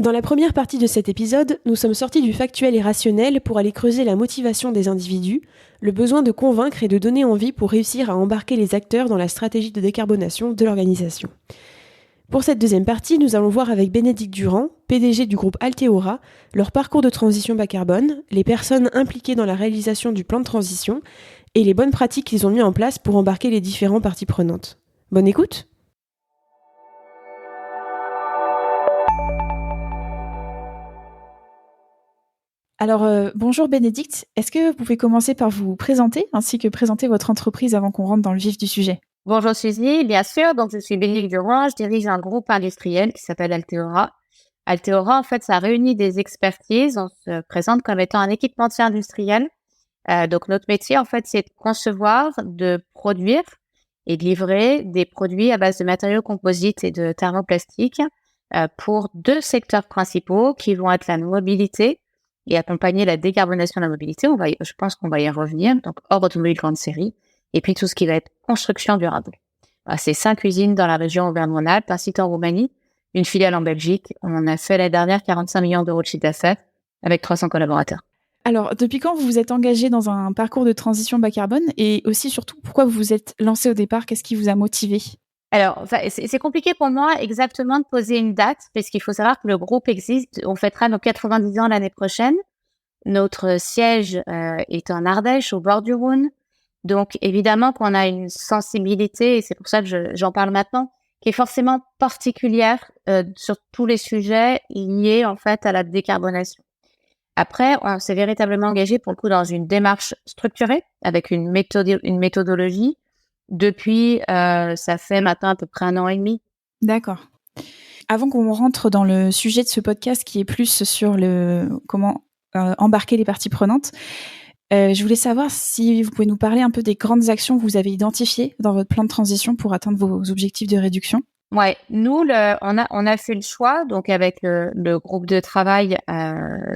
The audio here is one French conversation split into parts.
Dans la première partie de cet épisode, nous sommes sortis du factuel et rationnel pour aller creuser la motivation des individus, le besoin de convaincre et de donner envie pour réussir à embarquer les acteurs dans la stratégie de décarbonation de l'organisation. Pour cette deuxième partie, nous allons voir avec Bénédicte Durand, PDG du groupe Alteora, leur parcours de transition bas carbone, les personnes impliquées dans la réalisation du plan de transition et les bonnes pratiques qu'ils ont mis en place pour embarquer les différentes parties prenantes. Bonne écoute! Alors, bonjour Bénédicte, est-ce que vous pouvez commencer par vous présenter ainsi que présenter votre entreprise avant qu'on rentre dans le vif du sujet? Bonjour Suzy, bien sûr. Donc, je suis Bénédicte Durand, je dirige un groupe industriel qui s'appelle Alteora. Alteora, en fait, ça réunit des expertises. On se présente comme étant un équipementier industriel. Donc, notre métier, en fait, c'est de concevoir, de produire et de livrer des produits à base de matériaux composites et de thermoplastiques pour deux secteurs principaux qui vont être la mobilité et accompagner la décarbonation de la mobilité. Je pense qu'on va y revenir. Donc, hors automobile grande série. Et puis tout ce qui va être construction durable. Voilà, c'est 5 usines dans la région Auvergne-Rhône-Alpes, un site en Roumanie, une filiale en Belgique. On a fait l'année dernière 45 millions d'euros de chiffre d'affaires avec 300 collaborateurs. Alors, depuis quand vous vous êtes engagé dans un parcours de transition bas carbone et aussi surtout pourquoi vous vous êtes lancé au départ? Qu'est-ce qui vous a motivé? Alors, c'est compliqué pour moi exactement de poser une date parce qu'il faut savoir que le groupe existe. On fêtera nos 90 ans l'année prochaine. Notre siège est en Ardèche, au bord du Rhône. Donc, évidemment qu'on a une sensibilité, et c'est pour ça que j'en parle maintenant, qui est forcément particulière sur tous les sujets liés, en fait, à la décarbonation. Après, on s'est véritablement engagé, pour le coup, dans une démarche structurée, avec une méthodologie. Depuis, ça fait maintenant à peu près 1 an et demi. D'accord. Avant qu'on rentre dans le sujet de ce podcast qui est plus sur comment embarquer les parties prenantes, je voulais savoir si vous pouvez nous parler un peu des grandes actions que vous avez identifiées dans votre plan de transition pour atteindre vos objectifs de réduction. Ouais, nous, on a fait le choix, donc avec le groupe de travail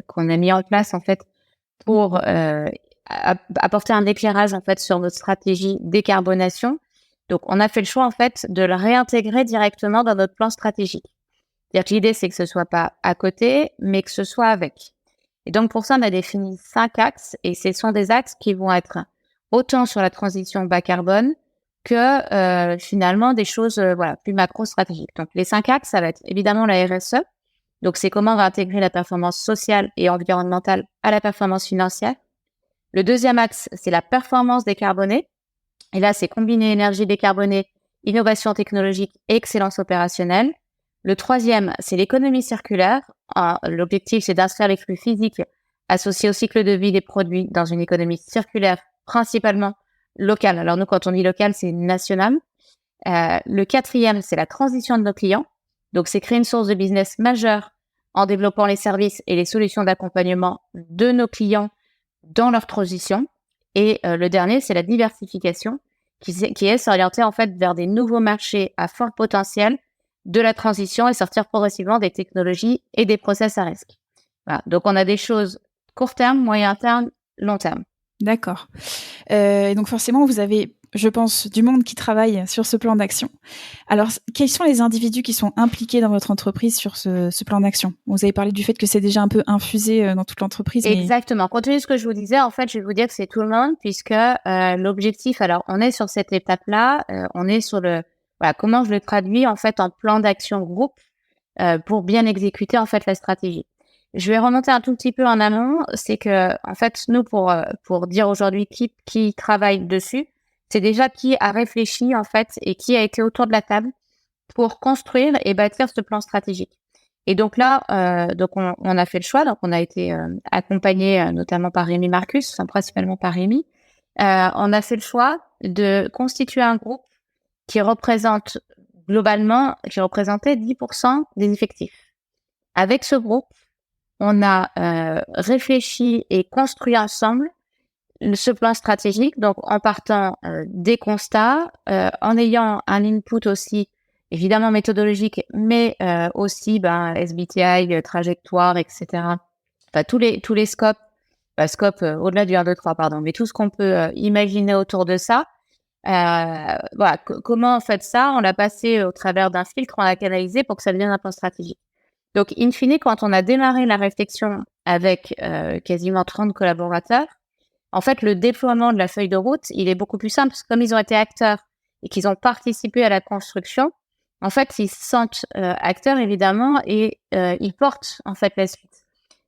qu'on a mis en place en fait pour apporter un éclairage en fait sur notre stratégie décarbonation. Donc, on a fait le choix en fait de le réintégrer directement dans notre plan stratégique. C'est-à-dire que l'idée, c'est que ce soit pas à côté, mais que ce soit avec. Et donc, pour ça, on a défini 5 axes, et ce sont des axes qui vont être autant sur la transition bas carbone que finalement des choses plus macro-stratégiques. Donc, les 5 axes, ça va être évidemment la RSE. Donc, c'est comment on va intégrer la performance sociale et environnementale à la performance financière. Le deuxième axe, c'est la performance décarbonée. Et là, c'est combiner énergie décarbonée, innovation technologique et excellence opérationnelle. Le troisième, c'est l'économie circulaire. L'objectif, c'est d'inscrire les flux physiques associés au cycle de vie des produits dans une économie circulaire principalement locale. Alors nous, quand on dit local, c'est national. Le quatrième, c'est la transition de nos clients. Donc, c'est créer une source de business majeure en développant les services et les solutions d'accompagnement de nos clients dans leur transition. Et le dernier, c'est la diversification qui est s'orienter en fait vers des nouveaux marchés à fort potentiel de la transition et sortir progressivement des technologies et des process à risque. Voilà. Donc, on a des choses court terme, moyen terme, long terme. D'accord. Et donc forcément, vous avez, je pense, du monde qui travaille sur ce plan d'action. Alors, quels sont les individus qui sont impliqués dans votre entreprise sur ce plan d'action? Vous avez parlé du fait que c'est déjà un peu infusé dans toute l'entreprise. Exactement. Compte tenu de ce que je vous disais, en fait, je vais vous dire que c'est tout le monde, puisque l'objectif, alors, on est sur cette étape-là, on est sur comment je le traduis, en fait, en plan d'action groupe pour bien exécuter, en fait, la stratégie. Je vais remonter un tout petit peu en amont, c'est que, en fait, nous, pour dire aujourd'hui qui travaille dessus, c'est déjà qui a réfléchi, en fait, et qui a été autour de la table pour construire et bâtir ce plan stratégique. Et donc là, on a fait le choix, donc on a été accompagné notamment par Rémi Marcus, enfin principalement par Rémi. On a fait le choix de constituer un groupe qui représentait 10% des effectifs. Avec ce groupe, on a réfléchi et construit ensemble ce plan stratégique, donc en partant des constats, en ayant un input aussi évidemment méthodologique, mais aussi SBTI, trajectoire, etc. Enfin, tous les scopes, au-delà du 1, 2, 3, pardon, mais tout ce qu'on peut imaginer autour de ça. Comment on fait ça? On l'a passé au travers d'un filtre, on l'a canalisé pour que ça devienne un plan stratégique. Donc, in fine, quand on a démarré la réflexion avec quasiment 30 collaborateurs, en fait, le déploiement de la feuille de route, il est beaucoup plus simple parce que comme ils ont été acteurs et qu'ils ont participé à la construction, en fait, ils se sentent acteurs, évidemment, et ils portent, en fait, la suite.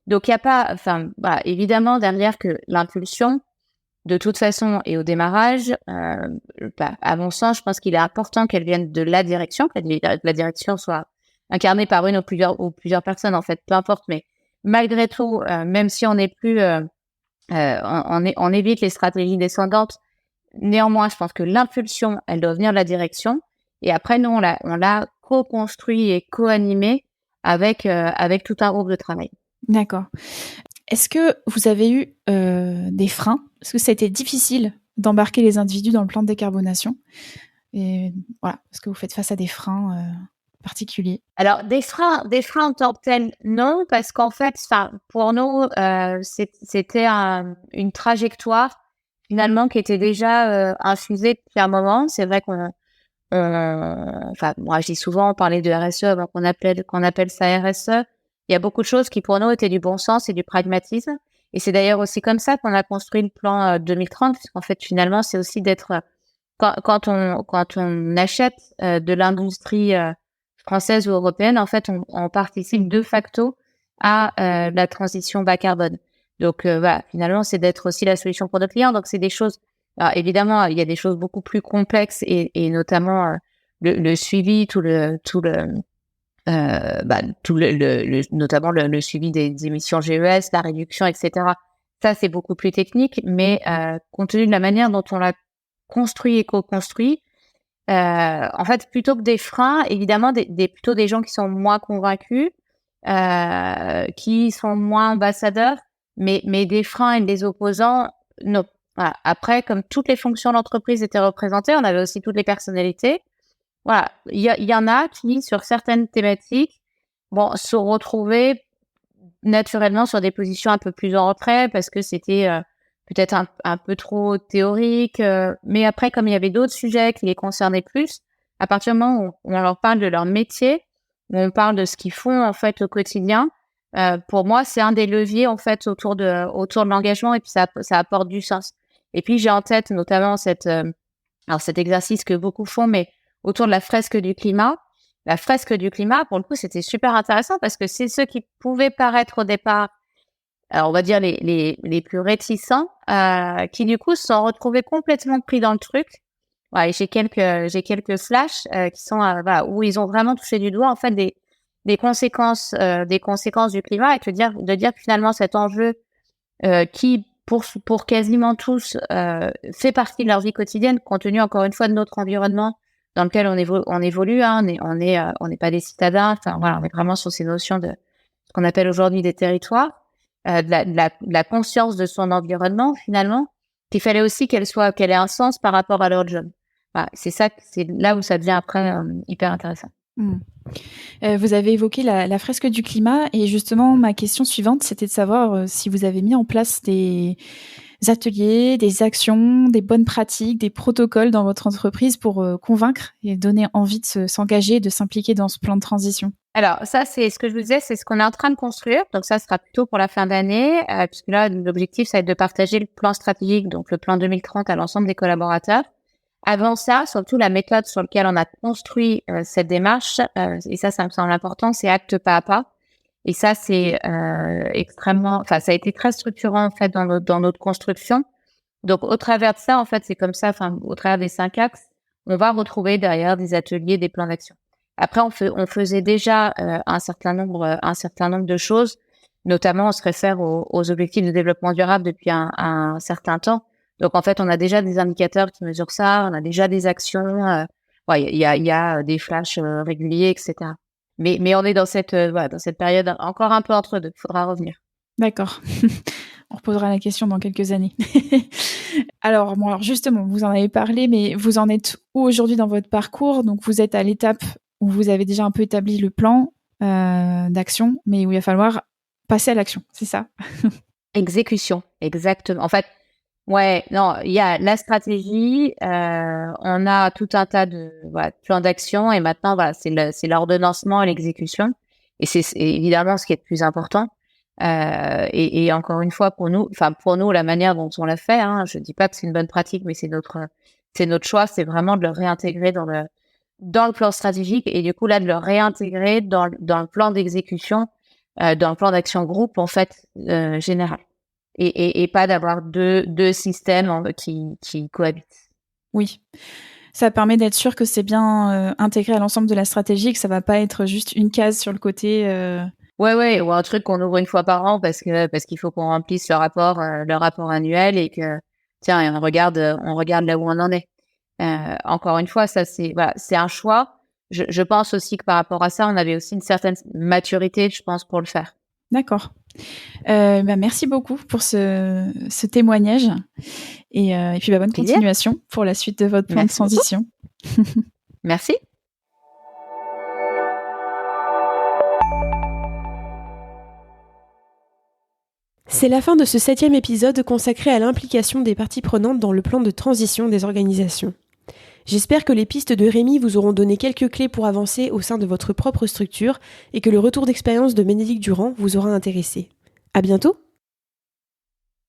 Donc, il n'y a pas, enfin, voilà, évidemment, derrière que l'impulsion, de toute façon, et au démarrage, à mon sens, je pense qu'il est important qu'elle vienne de la direction, que la direction soit incarnée par une ou plusieurs personnes, en fait, peu importe. Mais malgré tout, même si on n'est plus, on évite les stratégies descendantes, néanmoins, je pense que l'impulsion, elle doit venir de la direction. Et après, nous, on l'a co-construit et co-animé avec tout un groupe de travail. D'accord. Est-ce que vous avez eu des freins? Est-ce que ça a été difficile d'embarquer les individus dans le plan de décarbonation? Et voilà, est-ce que vous faites face à des freins particuliers? Alors, des freins en tant que tels, non, parce qu'en fait, pour nous, c'était une trajectoire finalement qui était déjà infusée depuis un moment. C'est vrai moi, j'ai souvent parlé de RSE, donc qu'on appelle ça RSE. Il y a beaucoup de choses qui pour nous étaient du bon sens et du pragmatisme. Et c'est d'ailleurs aussi comme ça qu'on a construit le plan 2030, parce qu'en fait, finalement, c'est aussi d'être quand on achète de l'industrie française ou européenne, en fait, on participe de facto à la transition bas carbone. Donc, voilà, finalement, c'est d'être aussi la solution pour nos clients. Donc, c'est des choses. Alors, évidemment, il y a des choses beaucoup plus complexes et notamment le suivi, notamment le suivi des émissions GES, la réduction, etc. Ça, c'est beaucoup plus technique, mais compte tenu de la manière dont on l'a construit et co-construit, en fait, plutôt que des freins, évidemment, plutôt des gens qui sont moins convaincus, qui sont moins ambassadeurs, mais des freins et des opposants, non. Voilà. Après, comme toutes les fonctions d'entreprise étaient représentées, on avait aussi toutes les personnalités. Voilà, il y en a qui, sur certaines thématiques, se retrouvaient naturellement sur des positions un peu plus en retrait parce que c'était peut-être un peu trop théorique. Mais après, comme il y avait d'autres sujets qui les concernaient plus, à partir du moment où on leur parle de leur métier, où on parle de ce qu'ils font en fait au quotidien, pour moi, c'est un des leviers en fait autour de l'engagement et puis ça apporte du sens. Et puis j'ai en tête notamment cet exercice que beaucoup font, mais autour de la fresque du climat. La fresque du climat, pour le coup, c'était super intéressant parce que c'est ceux qui pouvaient paraître au départ, alors on va dire les plus réticents, qui du coup se sont retrouvés complètement pris dans le truc. Ouais, et j'ai quelques flashs qui sont où ils ont vraiment touché du doigt en fait des conséquences du climat et de dire que finalement cet enjeu qui pour quasiment tous fait partie de leur vie quotidienne, compte tenu encore une fois de notre environnement dans lequel on évolue, hein, on n'est pas des citadins, enfin voilà, on est vraiment sur ces notions de ce qu'on appelle aujourd'hui des territoires, de la conscience de son environnement finalement, qu'il fallait aussi qu'elle ait un sens par rapport à leur job. Voilà, c'est là où ça devient après hyper intéressant. Vous avez évoqué la fresque du climat et justement ma question suivante c'était de savoir si vous avez mis en place des ateliers, des actions, des bonnes pratiques, des protocoles dans votre entreprise pour convaincre et donner envie de s'engager, de s'impliquer dans ce plan de transition. Alors ça, c'est ce que je vous disais, c'est ce qu'on est en train de construire. Donc ça sera plutôt pour la fin d'année, puisque là, l'objectif, ça va être de partager le plan stratégique, donc le plan 2030 à l'ensemble des collaborateurs. Avant ça, surtout la méthode sur laquelle on a construit cette démarche, et ça me semble important, c'est acte pas à pas. Et ça, c'est ça a été très structurant en fait dans notre construction. Donc au travers de ça, en fait, c'est comme ça, au travers des 5 axes, on va retrouver derrière des ateliers, des plans d'action. Après, on faisait déjà un certain nombre de choses, notamment on se réfère aux objectifs de développement durable depuis un certain temps. Donc en fait, on a déjà des indicateurs qui mesurent ça, on a déjà des actions, il y a des flashs réguliers, etc. Mais on est dans cette période encore un peu entre deux. Il faudra revenir. D'accord. On reposera la question dans quelques années. Alors justement, vous en avez parlé, mais vous en êtes où aujourd'hui dans votre parcours? Donc vous êtes à l'étape où vous avez déjà un peu établi le plan d'action, mais où il va falloir passer à l'action, c'est ça? Exécution, exactement. En fait, ouais, non, il y a la stratégie, on a tout un tas de plans d'action et maintenant c'est l'ordonnancement et l'exécution. Et c'est évidemment ce qui est le plus important. Et encore une fois, pour nous, la manière dont on l'a fait, hein, je dis pas que c'est une bonne pratique, mais c'est notre choix, c'est vraiment de le réintégrer dans le plan stratégique et du coup là de le réintégrer dans le plan d'exécution, dans le plan d'action groupe en fait général. Et pas d'avoir deux systèmes qui cohabitent. Oui. Ça permet d'être sûr que c'est bien intégré à l'ensemble de la stratégie et que ça va pas être juste une case sur le côté. Ouais, ou un truc qu'on ouvre une fois par an parce qu'il faut qu'on remplisse le rapport annuel et que tiens, on regarde là où on en est. Encore une fois, ça c'est un choix. Je pense aussi que par rapport à ça, on avait aussi une certaine maturité, je pense, pour le faire. D'accord. Merci beaucoup pour ce témoignage et puis bonne continuation pour la suite de votre plan de transition. Merci. C'est la fin de ce 7e épisode consacré à l'implication des parties prenantes dans le plan de transition des organisations. J'espère que les pistes de Rémi vous auront donné quelques clés pour avancer au sein de votre propre structure et que le retour d'expérience de Bénédicte Durand vous aura intéressé. À bientôt!